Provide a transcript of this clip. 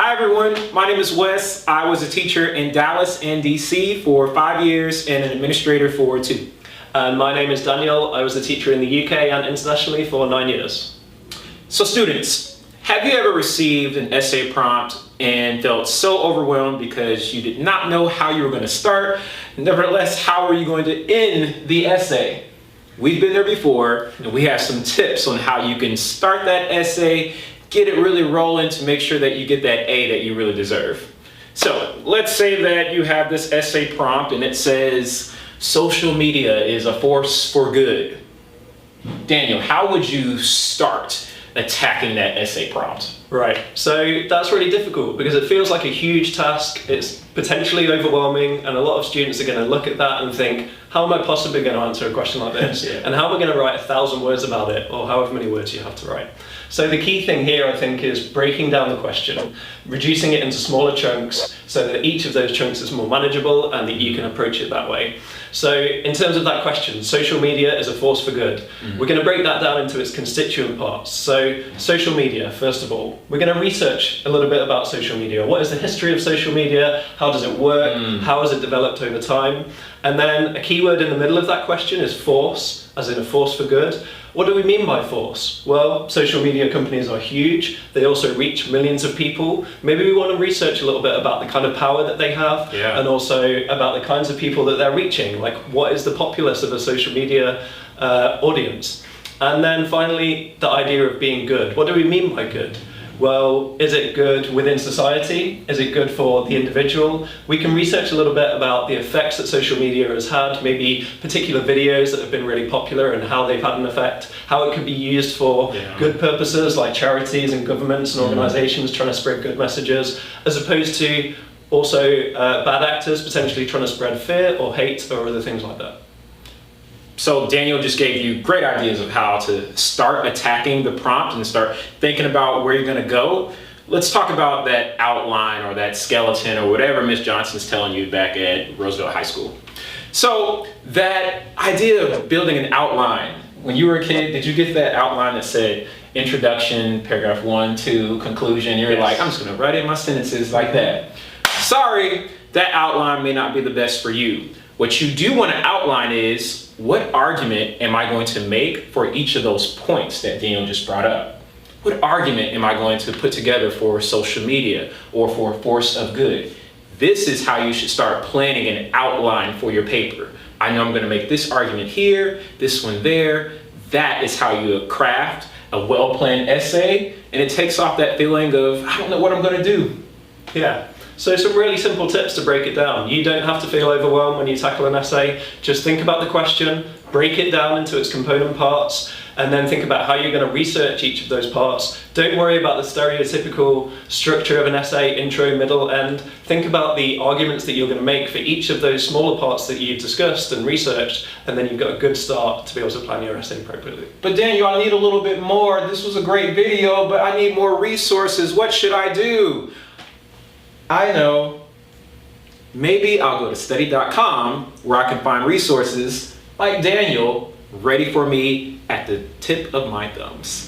Hi everyone, my name is Wes. I was a teacher in Dallas and DC for 5 years and an administrator for 2. And my name is Daniel. I was a teacher in the UK and internationally for 9 years. So students, have you ever received an essay prompt and felt so overwhelmed because you did not know how you were going to start? Nevertheless, how are you going to end the essay? We've been there before, and we have some tips on how you can start that essay, get it really rolling to make sure that you get that A that you really deserve. So let's say that you have this essay prompt and it says, social media is a force for good. Daniel, how would you start attacking that essay prompt? Right, so that's really difficult because it feels like a huge task. It's potentially overwhelming, and a lot of students are going to look at that and think, how am I possibly going to answer a question like this? Yeah. And how am I going to write 1,000 words about it, or however many words you have to write? So the key thing here, I think, is breaking down the question, reducing it into smaller chunks so that each of those chunks is more manageable and that you can approach it that way. So in terms of that question, social media is a force for good. We're going to break that down into its constituent parts. So social media, first of all, we're going to research a little bit about social media. What is the history of social media? How does it work? How has it developed over time? And then a keyword in the middle of that question is force, as in a force for good. What do we mean by force? Well, social media companies are huge. They also reach millions of people. Maybe we want to research a little bit about the kind of power that they have, and also about the kinds of people that they're reaching. Like, what is the populace of a social media audience? And then finally, the idea of being good. What do we mean by good? Well, is it good within society? Is it good for the individual? We can research a little bit about the effects that social media has had, maybe particular videos that have been really popular and how they've had an effect, how it could be used for good purposes like charities and governments and organizations trying to spread good messages, as opposed to also bad actors potentially trying to spread fear or hate or other things like that. So Daniel just gave you great ideas of how to start attacking the prompt and start thinking about where you're going to go. Let's talk about that outline or that skeleton or whatever Miss Johnson's telling you back at Roosevelt High School. So that idea of building an outline, when you were a kid, did you get that outline that said introduction, paragraph 1, 2, conclusion? You're like, I'm just going to write in my sentences like that. Sorry, that outline may not be the best for you. What you do want to outline is, what argument am I going to make for each of those points that Daniel just brought up? What argument am I going to put together for social media or for a force of good? This is how you should start planning an outline for your paper. I know I'm going to make this argument here, this one there. That is how you craft a well-planned essay, and it takes off that feeling of, I don't know what I'm going to do. Yeah. So some really simple tips to break it down. You don't have to feel overwhelmed when you tackle an essay. Just think about the question, break it down into its component parts, and then think about how you're going to research each of those parts. Don't worry about the stereotypical structure of an essay, intro, middle, end. Think about the arguments that you're going to make for each of those smaller parts that you've discussed and researched, and then you've got a good start to be able to plan your essay appropriately. But Daniel, I need a little bit more. This was a great video, but I need more resources. What should I do? I know, maybe I'll go to Study.com where I can find resources like Daniel ready for me at the tip of my thumbs.